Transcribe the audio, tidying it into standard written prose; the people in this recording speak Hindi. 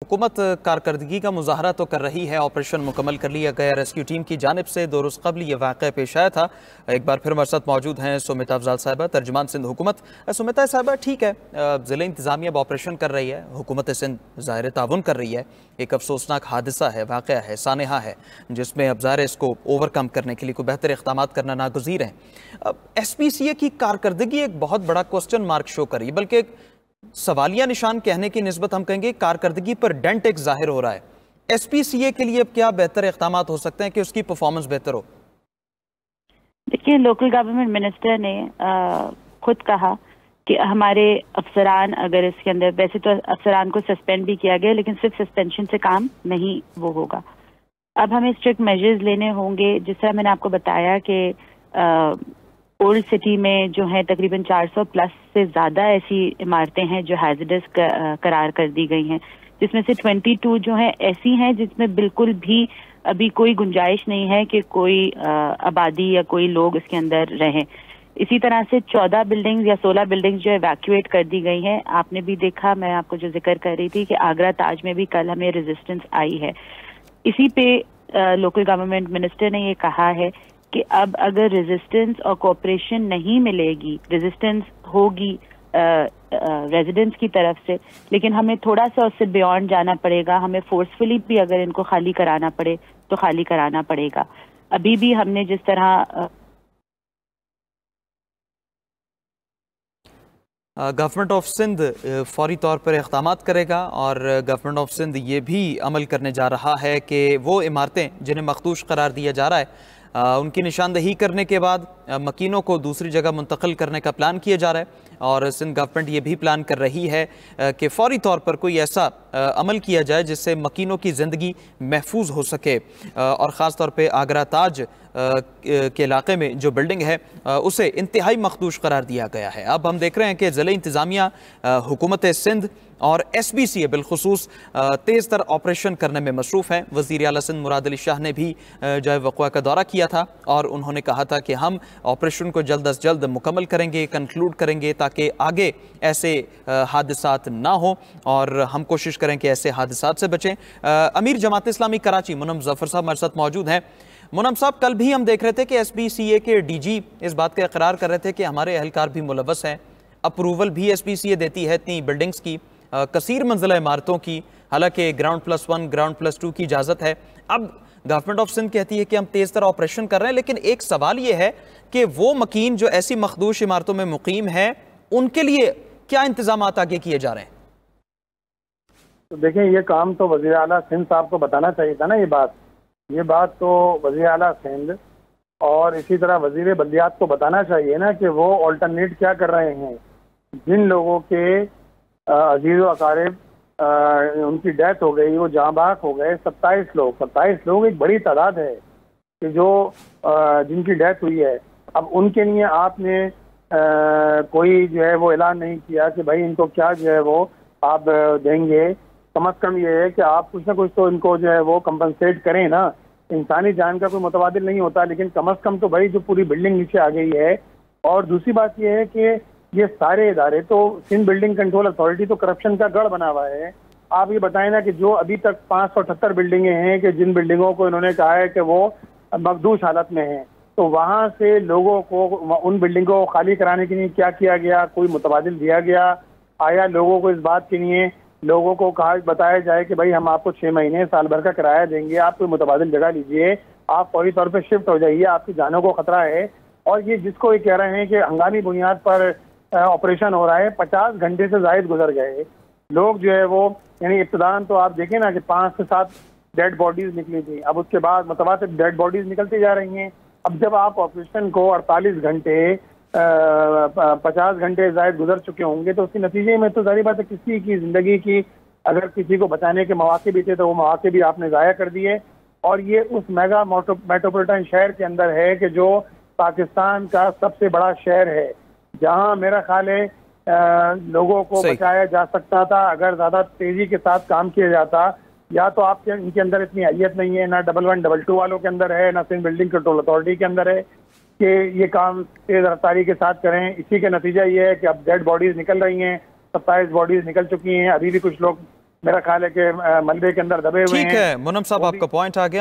हुकूमत कारकर्दगी का मुजाहरा तो कर रही है। ऑपरेशन मुकम्मल कर लिया गया। रेस्क्यू टीम की जानिब से 2 रोज़ कबल ये वाक़या पेश आया था। एक बार फिर हमारे साथ मौजूद हैं सुमिता अफजाल साहिबा, तर्जुमान सिंध हुकूमत। सुमिता साहिबा, ठीक है, ज़िले इंतज़ामिया अब ऑपरेशन कर रही है, हुकूमत सिंध ज़ाहिर ताउन कर रही है। एक अफसोसनाक हादसा है, वाक़या है, सानहा है, जिसमें अब ज़ाहिर इसको ओवरकम करने के लिए कोई बेहतर इक़दाम करना नागुज़ीर हैं। SPCA की कारकर्दगी एक बहुत बड़ा क्वेश्चन मार्क शो करी, बल्कि सवालिया निशान कहने की निस्बत हम कहेंगे कारकर्दगी पर डेंट एक जाहिर हो रहा है। SPCA के लिए अब क्या बेहतर इक़दाम हो सकते हैं कि उसकी परफॉर्मेंस बेहतर हो? देखिए, लोकल गवर्नमेंट मिनिस्टर ने खुद कहा कि हमारे अफसरान, अगर इसके अंदर, वैसे तो अफसरान को सस्पेंड भी किया गया, लेकिन सिर्फ सस्पेंशन से काम नहीं वो होगा। अब हमें स्ट्रिक्ट मेजर्स लेने होंगे। जिस तरह मैंने आपको बताया कि ओल्ड सिटी में जो है तकरीबन 400 प्लस से ज़्यादा ऐसी इमारतें हैं जो हैज़र्डस करार कर दी गई हैं, जिसमें से 22 जो हैं ऐसी हैं जिसमें बिल्कुल भी अभी कोई गुंजाइश नहीं है कि कोई आबादी या कोई लोग इसके अंदर रहें। इसी तरह से 14 बिल्डिंग्स या 16 बिल्डिंग्स जो एवैक्यूएट कर दी गई हैं। आपने भी देखा, मैं आपको जो जिक्र कर रही थी कि आगरा ताज में भी कल हमें रेजिस्टेंस आई है। इसी पे लोकल गवर्नमेंट मिनिस्टर ने ये कहा है कि अब अगर रेजिस्टेंस और कोऑपरेशन नहीं मिलेगी, रेजिस्टेंस होगी रेजिडेंट्स की तरफ से, लेकिन हमें थोड़ा सा उससे बियॉन्ड जाना पड़ेगा। हमें फोर्सफुली भी अगर इनको खाली कराना पड़े तो खाली कराना पड़ेगा। अभी भी हमने जिस तरह गवर्नमेंट ऑफ सिंध फौरी तौर पर इक़दाम करेगा और गवर्नमेंट ऑफ सिंध ये भी अमल करने जा रहा है कि वो इमारतें जिन्हें मखदूश करार दिया जा रहा है उनकी निशानदही करने के बाद मकीनों को दूसरी जगह मुंतकिल करने का प्लान किया जा रहा है। और सिंध गवर्नमेंट ये भी प्लान कर रही है कि फौरी तौर पर कोई ऐसा अमल किया जाए जिससे मकीनों की ज़िंदगी महफूज हो सके। और ख़ास तौर पे आगरा ताज के इलाके में जो बिल्डिंग है उसे इंतहाई मखदूश करार दिया गया है। अब हम देख रहे हैं कि ज़िले इंतज़ामिया, हुकूमत सिंध और SPCA बिलखुसूस तेज़ तर ऑपरेशन करने में मसरूफ़ हैं। वज़ीर आला सिंध मुराद अली शाह ने भी जो है वक़वा का दौरा किया था और उन्होंने कहा था कि हम ऑपरेशन को जल्द अज जल्द मुकम्मल करेंगे, कंक्लूड करेंगे, ताकि आगे ऐसे हादसात ना हो और हम कोशिश करें कि ऐसे हादसात से बचें। अमीर जमात इस्लामी कराची मुनम ज़फ़र साहब हमारे साथ मौजूद हैं। मुनम साहब, कल भी हम देख रहे थे कि SPCA के DG इस बात का इकरार कर रहे थे कि हमारे अहलकार भी मुलव्वस हैं। अप्रूवल भी SPCA देती है इतनी बिल्डिंग्स की, कसीर मंजिला इमारतों की, हालांकि ग्राउंड +1 ग्राउंड +2 की इजाज़त है। अब गवर्नमेंट ऑफ सिंध कहती है कि हम तेज़ तरह ऑपरेशन कर रहे हैं, लेकिन एक सवाल ये है कि वो मकीन जो ऐसी मखदूश इमारतों में मुकीम है उनके लिए क्या इंतजाम आगे किए जा रहे हैं? तो देखें, ये काम तो वज़ीर आला सिंध साहब को बताना चाहिए था ना। ये बात तो वज़ीर आला सिंध और इसी तरह वज़ीर बल्दियात को बताना चाहिए ना कि वो ऑल्टरनेट क्या कर रहे हैं। जिन लोगों के अजीज़ व अकारिब उनकी डेथ हो गई, वो जाँबाक हो गए, 27 लोग एक बड़ी तादाद है कि जो जिनकी डेथ हुई है। अब उनके लिए आपने कोई जो है वो ऐलान नहीं किया कि भाई इनको क्या जो है वो आप देंगे। कम अज़ कम ये है कि आप कुछ ना कुछ तो इनको जो है वो कंपनसेट करें ना। इंसानी जान का कोई मुतबादिल नहीं होता, लेकिन कम अज़ कम तो भाई जो पूरी बिल्डिंग नीचे आ गई है। और दूसरी बात यह है कि ये सारे इदारे तो, सिंध बिल्डिंग कंट्रोल अथॉरिटी तो करप्शन का गढ़ बना हुआ है। आप ये बताएं ना कि जो अभी तक 578 बिल्डिंगें हैं कि जिन बिल्डिंगों को इन्होंने कहा है कि वो मखदूश हालत में हैं, तो वहाँ से लोगों को उन बिल्डिंगों को खाली कराने के लिए क्या किया गया? कोई मुतबादिल दिया गया? आया लोगों को इस बात के लिए लोगों को कहा बताया जाए कि भाई हम आपको 6 महीने साल भर का किराया देंगे, आप कोई मुतबादिल जगह लीजिए, आप फौरी तौर पर शिफ्ट हो जाइए, आपकी जानों को खतरा है। और ये जिसको ये कह रहे हैं कि हंगामी बुनियाद पर ऑपरेशन हो रहा है, 50 घंटे से जायद गुजर गए। लोग जो है वो, यानी इब्तिदान तो आप देखें ना कि 5 से 7 डेड बॉडीज निकली थी, अब उसके बाद मुतवातिर डेड बॉडीज निकलती जा रही हैं। अब जब आप ऑपरेशन को 48 घंटे 50 घंटे जायद गुजर चुके होंगे, तो उसके नतीजे में तो जाहिर बात है किसी की ज़िंदगी की, अगर किसी को बचाने के मौके भी थे तो वो मौके भी आपने ज़ाया कर दिए। और ये उस मेगा मेट्रोपॉलिटन शहर के अंदर है कि जो पाकिस्तान का सबसे बड़ा शहर है, जहाँ मेरा ख्याल है लोगों को बचाया जा सकता था अगर ज़्यादा तेज़ी के साथ काम किया जाता। या तो आपके इनके अंदर इतनी अहलियत नहीं है, ना 11 22 वालों के अंदर है, ना सिंध बिल्डिंग कंट्रोल अथॉरिटी के अंदर है कि ये काम तेज़ रफ्तारी के साथ करें। इसी का नतीजा ये है कि अब डेड बॉडीज़ निकल रही हैं, 27 बॉडीज़ निकल चुकी हैं, अभी भी कुछ लोग मेरा ख्याल है कि मलबे के अंदर दबे हुए ठीक हैं। है मुनम साहब, आपका पॉइंट आ गया।